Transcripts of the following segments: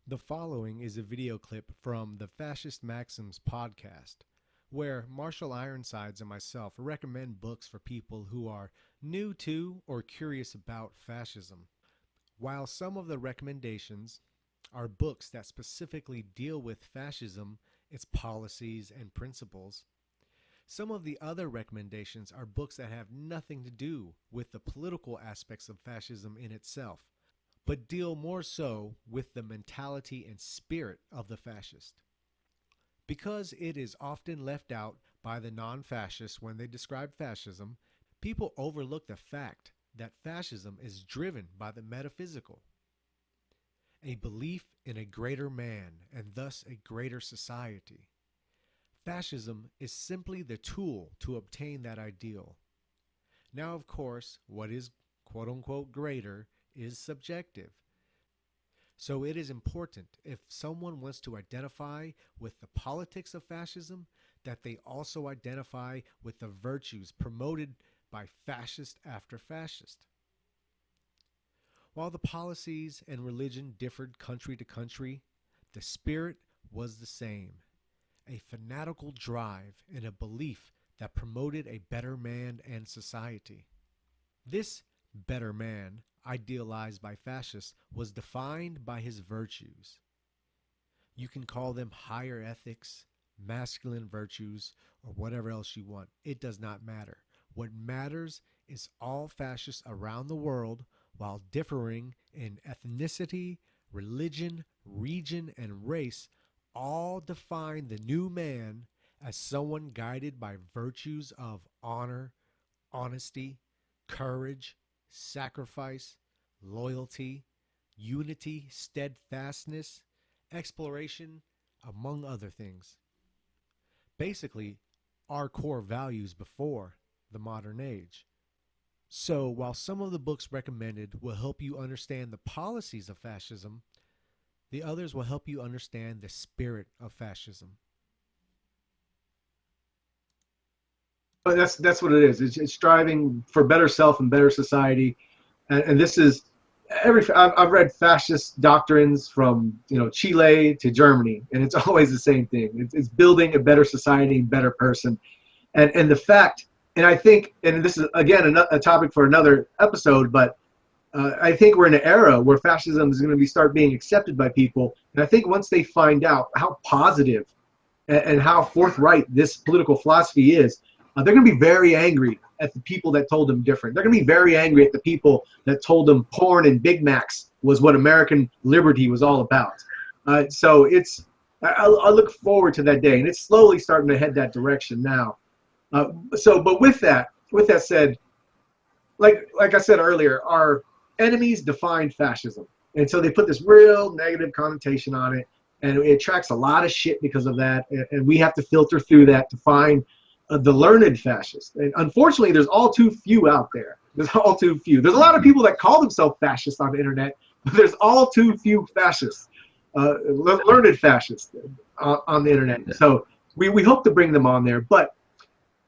The following is a video clip from the Fascist Maxims podcast, where Marshall Ironsides and myself recommend books for people who are new to or curious about fascism. While some of the recommendations are books that specifically deal with fascism, its policies, and principles, some of the other recommendations are books that have nothing to do with the political aspects of fascism in itself, but deal more so with the mentality and spirit of the fascist. Because it is often left out by the non-fascists when they describe fascism, people overlook the fact that fascism is driven by the metaphysical, a belief in a greater man and thus a greater society. Fascism is simply the tool to obtain that ideal. Now, of course, what is quote-unquote greater is subjective. So it is important, if someone wants to identify with the politics of fascism, that they also identify with the virtues promoted by fascist after fascist. While the policies and religion differed country to country, the spirit was the same: a fanatical drive and a belief that promoted a better man and society. This better man, idealized by fascists, was defined by his virtues. You can call them higher ethics, masculine virtues, or whatever else you want. It does not matter. What matters is all fascists around the world, while differing in ethnicity, religion, region, and race, all define the new man as someone guided by virtues of honor, honesty, courage, sacrifice, loyalty, unity, steadfastness, exploration, among other things. Basically, our core values before the modern age. So, while some of the books recommended will help you understand the policies of fascism, the others will help you understand the spirit of fascism. But that's what it is. It's striving for better self and better society, and this is I've read fascist doctrines from Chile to Germany, and it's always the same thing. It's building a better society and better person, and the fact, and I think, and this is again a topic for another episode, but I think we're in an era where fascism is going to start being accepted by people, and I think once they find out how positive and how forthright this political philosophy is, they're going to be very angry at the people that told them different. They're going to be very angry at the people that told them porn and Big Macs was what American liberty was all about. So I look forward to that day, and it's slowly starting to head that direction now. But with that said, like I said earlier, our enemies defined fascism, and so they put this real negative connotation on it, and it attracts a lot of shit because of that, and we have to filter through that to find the learned fascists. And unfortunately, there's all too few out there. There's all too few. There's a lot of people that call themselves fascists on the internet, but there's all too few fascists, learned fascists on the internet. Yeah. So we hope to bring them on there. But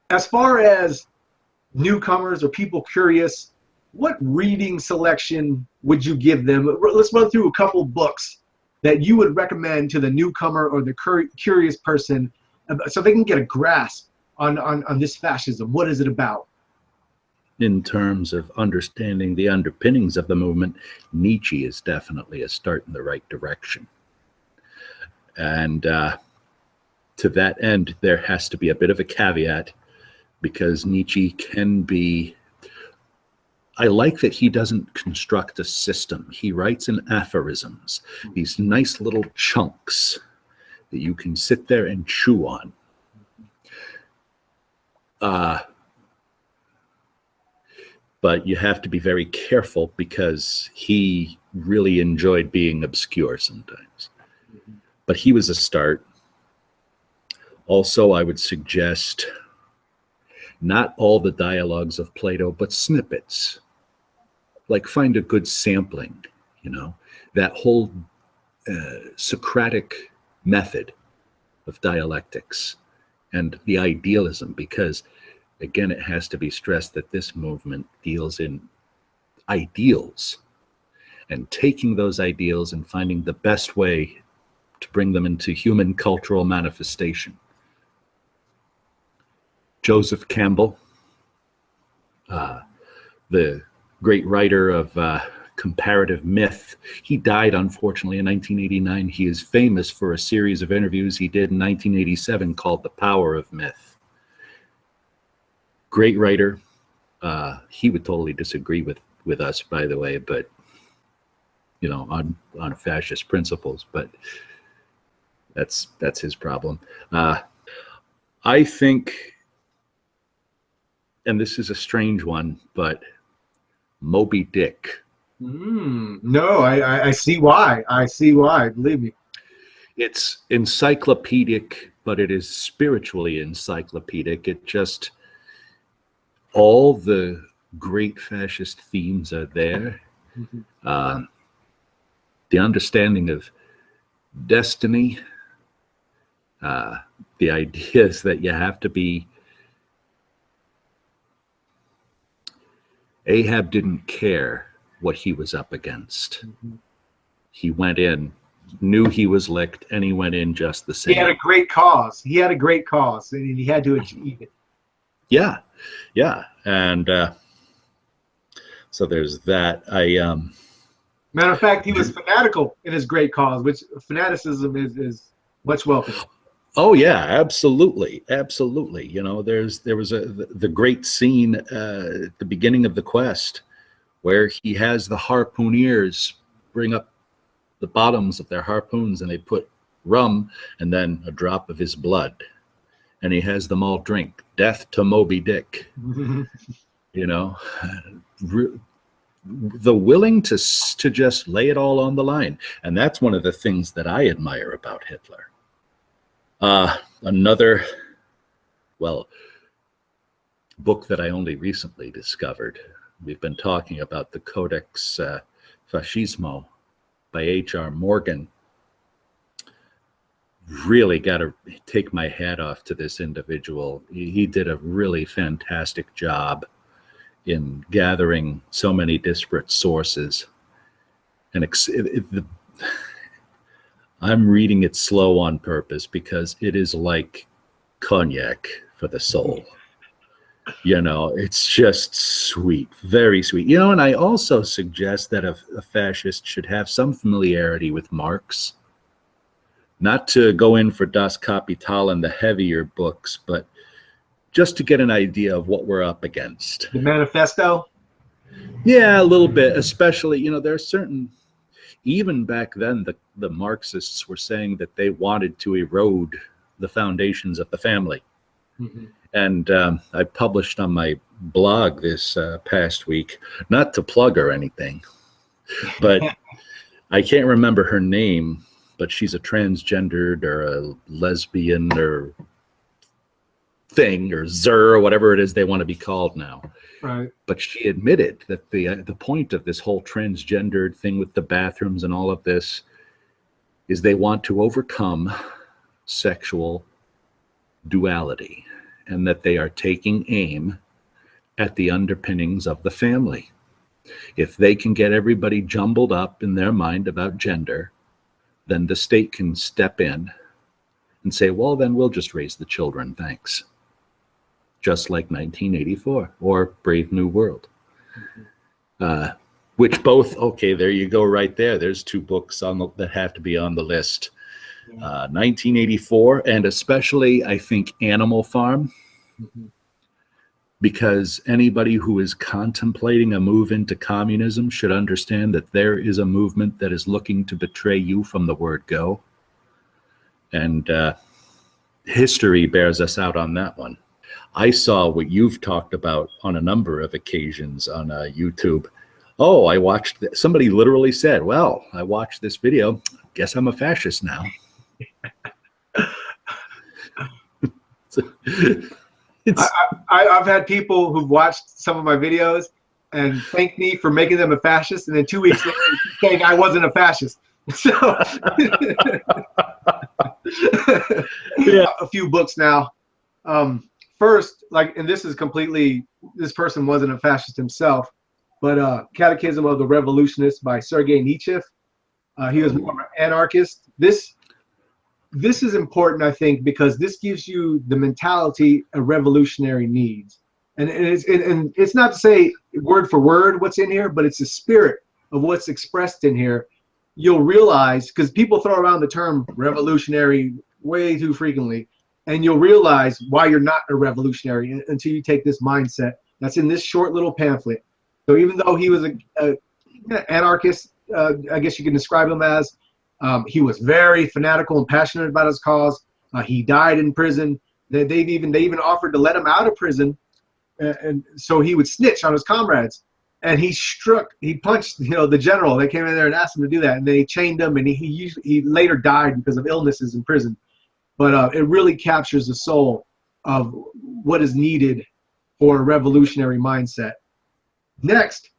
as far as newcomers or people curious, what reading selection would you give them? Let's run through a couple books that you would recommend to the newcomer or the curious person so they can get a grasp on this fascism. What is it about? In terms of understanding the underpinnings of the movement, Nietzsche is definitely a start in the right direction. And to that end, there has to be a bit of a caveat, because Nietzsche can be, I like that he doesn't construct a system. He writes in aphorisms, these nice little chunks that you can sit there and chew on. But you have to be very careful, because he really enjoyed being obscure sometimes. But he was a start. Also, I would suggest not all the dialogues of Plato, but snippets. Like, find a good sampling, that whole Socratic method of dialectics and the idealism, because again, it has to be stressed that this movement deals in ideals. and taking those ideals and finding the best way to bring them into human cultural manifestation. Joseph Campbell, the great writer of comparative myth, he died unfortunately in 1989. He is famous for a series of interviews he did in 1987 called The Power of Myth. Great writer. He would totally disagree with us, by the way, but on fascist principles, but that's his problem. I think, and this is a strange one, but Moby Dick. No, I see why. I see why. Believe me. It's encyclopedic, but it is spiritually encyclopedic. It just, all the great fascist themes are there. The understanding of destiny, the ideas that you have to be. Ahab didn't care what he was up against. He went in, knew he was licked, and he went in just the same. He had a great cause. He had a great cause, and he had to achieve it. Yeah, and so there's that. Matter of fact, he was fanatical in his great cause, which fanaticism is much welcome. Oh yeah, absolutely. There was the great scene at the beginning of the quest where he has the harpooneers bring up the bottoms of their harpoons and they put rum and then a drop of his blood, and he has them all drink death to Moby Dick. The willing to just lay it all on the line, and that's one of the things that I admire about Hitler. Another, book that I only recently discovered. We've been talking about the Codex Fascismo by H.R. Morgan. Really got to take my hat off to this individual. He did a really fantastic job in gathering so many disparate sources. And I'm reading it slow on purpose because it is like cognac for the soul. It's just sweet, very sweet. And I also suggest that a fascist should have some familiarity with Marx. Not to go in for Das Kapital and the heavier books, but just to get an idea of what we're up against. The manifesto? Yeah, a little bit, especially, there are certain, even back then, the Marxists were saying that they wanted to erode the foundations of the family. And I published on my blog this past week, not to plug or anything, but I can't remember her name, but she's a transgendered or a lesbian or thing or Zer or whatever it is they want to be called now. Right. But she admitted that the point of this whole transgendered thing with the bathrooms and all of this is they want to overcome sexual duality, and that they are taking aim at the underpinnings of the family. If they can get everybody jumbled up in their mind about gender, then the state can step in and say, well, then we'll just raise the children, thanks. Just like 1984 or Brave New World. Which both, okay, there you go right there. There's two books that have to be on the list. 1984, and especially, I think, Animal Farm. Because anybody who is contemplating a move into communism should understand that there is a movement that is looking to betray you from the word go. And history bears us out on that one. I saw what you've talked about on a number of occasions on YouTube. Oh, I watched, somebody literally said, well, I watched this video, guess I'm a fascist now. I've had people who've watched some of my videos and thanked me for making them a fascist, and then 2 weeks later saying I wasn't a fascist. So yeah. A few books now. First, and this is completely, this person wasn't a fascist himself. but Catechism of the Revolutionist by Sergei Nietzsche. He was more of an anarchist. This is important, I think, because this gives you the mentality a revolutionary needs. And it's not to say word for word what's in here, but it's the spirit of what's expressed in here. You'll realize, because people throw around the term revolutionary way too frequently, and you'll realize why you're not a revolutionary until you take this mindset that's in this short little pamphlet. So even though he was a anarchist, I guess you can describe him as, he was very fanatical and passionate about his cause. He died in prison. They even offered to let him out of prison, and so he would snitch on his comrades. And he punched, the general. They came in there and asked him to do that, and they chained him. And he later died because of illnesses in prison. But it really captures the soul of what is needed for a revolutionary mindset. Next,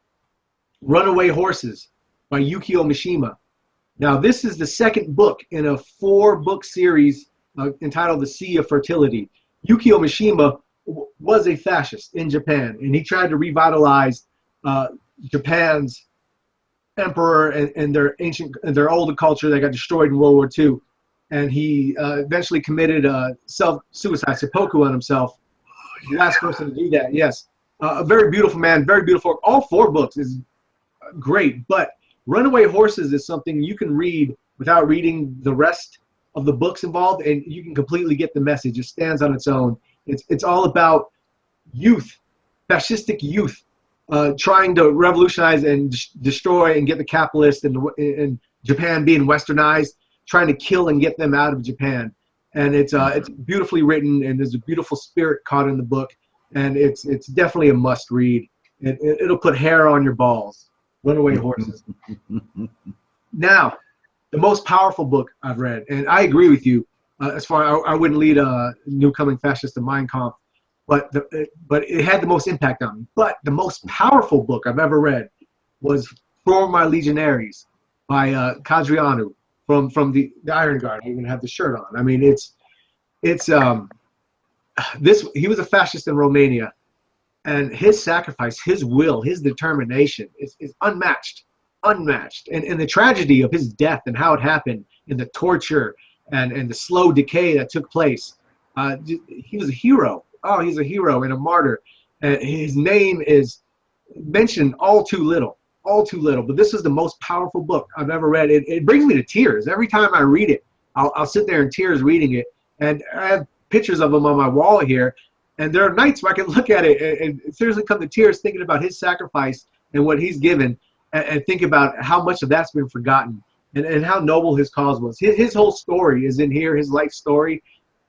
Runaway Horses by Yukio Mishima. Now, this is the second book in a 4-book series entitled The Sea of Fertility. Yukio Mishima was a fascist in Japan, and he tried to revitalize Japan's emperor and their older culture that got destroyed in World War II. And he eventually committed self-suicide, seppuku, on himself. The last person to do that, yes. A very beautiful man, very beautiful. All 4 books is great, but Runaway Horses is something you can read without reading the rest of the books involved, and you can completely get the message. It stands on its own. It's all about youth, fascistic youth, trying to revolutionize and destroy and get the capitalists and Japan being westernized, trying to kill and get them out of Japan. And it's beautifully written, and there's a beautiful spirit caught in the book, and it's definitely a must read. It'll put hair on your balls. Runaway Horses. Now, the most powerful book I've read, and I agree with you, as far I wouldn't lead a new coming fascist to Mein Kampf, but it had the most impact on me. But the most powerful book I've ever read was For My Legionaries by Cadriano from the Iron Guard. I even have the shirt on. I mean, he was a fascist in Romania. And his sacrifice, his will, his determination is unmatched. And the tragedy of his death and how it happened, and the torture and the slow decay that took place, he was a hero. Oh, he's a hero and a martyr. And his name is mentioned all too little. But this is the most powerful book I've ever read. It brings me to tears. Every time I read it, I'll sit there in tears reading it. And I have pictures of him on my wall here. And there are nights where I can look at it and seriously come to tears thinking about his sacrifice and what he's given, and think about how much of that's been forgotten, and how noble his cause was. His whole story is in here, his life story,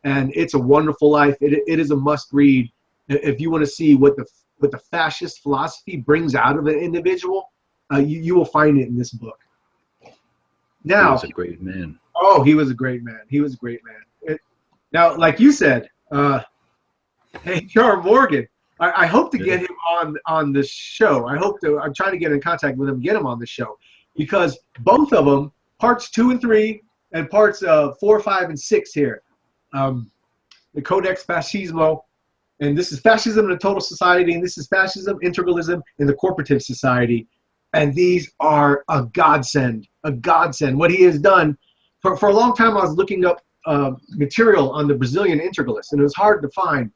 and it's a wonderful life. It is a must read if you want to see what the fascist philosophy brings out of an individual. You will find it in this book. Now, he was a great man. Oh, he was a great man. Now, like you said, H.R. Morgan, I hope to get him on the show. I'm trying to get in contact with him, get him on the show, because both of them, parts 2 and 3, and parts 4, 5, and 6 here, the Codex Fascismo, and this is Fascism in a Total Society, and this is Fascism, Integralism in the Corporative Society, and these are a godsend. What he has done, for a long time I was looking up material on the Brazilian integralists, and it was hard to find.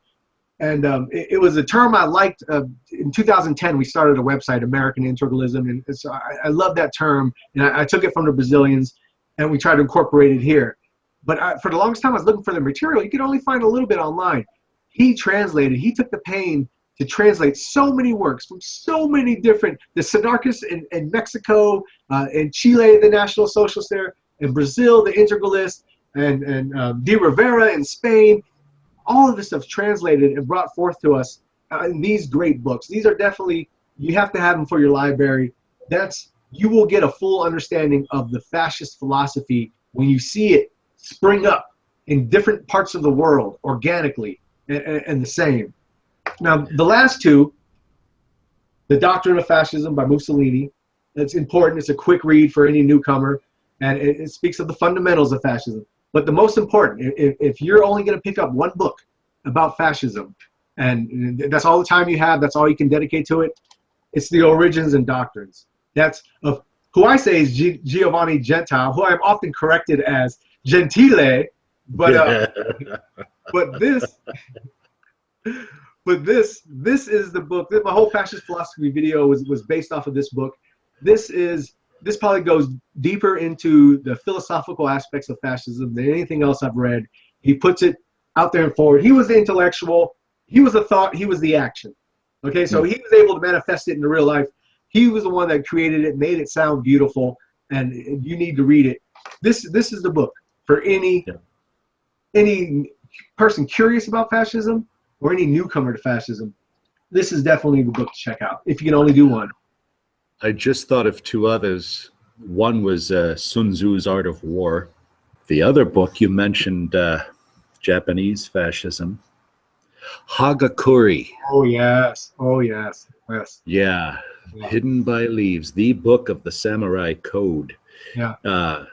And it was a term I liked. In 2010, we started a website, American Integralism, and so I love that term. And I took it from the Brazilians, and we tried to incorporate it here. But for the longest time, I was looking for the material. You could only find a little bit online. He took the pain to translate so many works from so many different, the Sinarchists in Mexico, in Chile, the National Socialists there, in Brazil, the Integralists, and De Rivera in Spain. All of this stuff's translated and brought forth to us in these great books. These are definitely, you have to have them for your library. You will get a full understanding of the fascist philosophy when you see it spring up in different parts of the world organically and the same. Now, the last two, The Doctrine of Fascism by Mussolini, it's important. It's a quick read for any newcomer, and it speaks of the fundamentals of fascism. But the most important, if you're only going to pick up one book about fascism, and that's all the time you have, that's all you can dedicate to it, It's the origins and doctrines. That's of who I say is Giovanni Gentile, who I'm often corrected as Gentile, but but this this is the book. My whole fascist philosophy video was based off of this book. This probably goes deeper into the philosophical aspects of fascism than anything else I've read. He puts it out there and forward. He was the intellectual. He was the thought. He was the action. Okay, so he was able to manifest it in real life. He was the one that created it, made it sound beautiful, and you need to read it. This is the book for any person curious about fascism or any newcomer to fascism. This is definitely the book to check out if you can only do one. I just thought of two others. One was Sun Tzu's Art of War. The other book you mentioned, Japanese fascism, Hagakure. Oh yes, oh yes, yes. Yeah, Hidden by Leaves, the book of the samurai code. Yeah.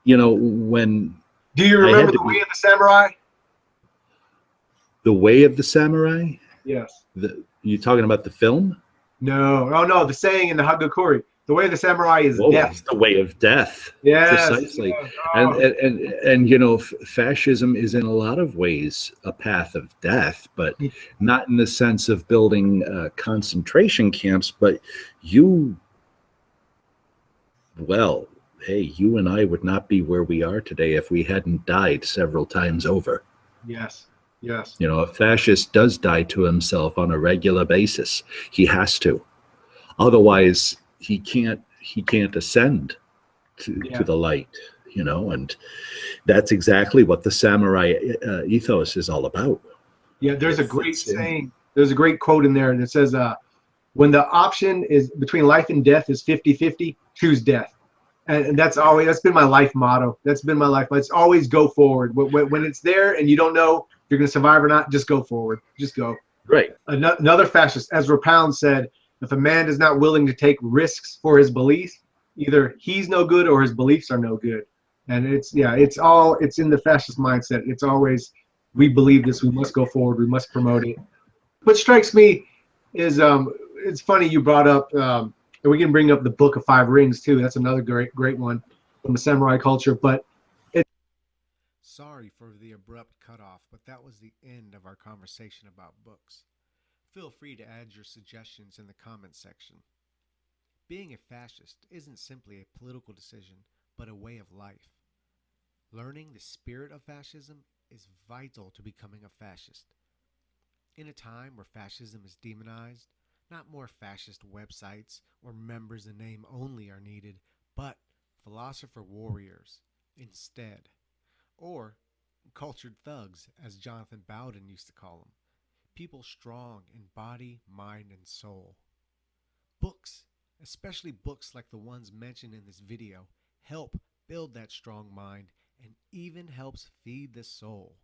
You know, when do you remember the Way of the Samurai? The Way of the Samurai? Yes. You talking about the film? No, oh no, the saying in the Hagakure, the way of the samurai is death. It's the way of death. Yes, precisely. Yes. Oh. And you know, fascism is in a lot of ways a path of death, but not in the sense of building concentration camps. But hey, you and I would not be where we are today if we hadn't died several times over. Yes. Yes. You know, a fascist does die to himself on a regular basis. He has to. Otherwise, he can't ascend to the light, you know, and that's exactly what the samurai ethos is all about. Yeah, there's a great saying. There's a great quote in there, and it says, when the option is between life and death is 50-50, choose death. And that's been my life motto. That's been my life. It's always go forward. When it's there and you don't know if you're going to survive or not, just go forward. Just go. Right. Another fascist, Ezra Pound, said, if a man is not willing to take risks for his beliefs, either he's no good or his beliefs are no good. And it's in the fascist mindset. It's always, we believe this, we must go forward, we must promote it. What strikes me is, it's funny you brought up, and we can bring up the Book of Five Rings too. That's another great one from the samurai culture. But sorry for the abrupt cutoff, but that was the end of our conversation about books. Feel free to add your suggestions in the comments section. Being a fascist isn't simply a political decision, but a way of life. Learning the spirit of fascism is vital to becoming a fascist. In a time where fascism is demonized, not more fascist websites or members in name only are needed, but philosopher warriors instead. Or cultured thugs, as Jonathan Bowden used to call them. People strong in body, mind, and soul. Books, especially books like the ones mentioned in this video, help build that strong mind and even helps feed the soul.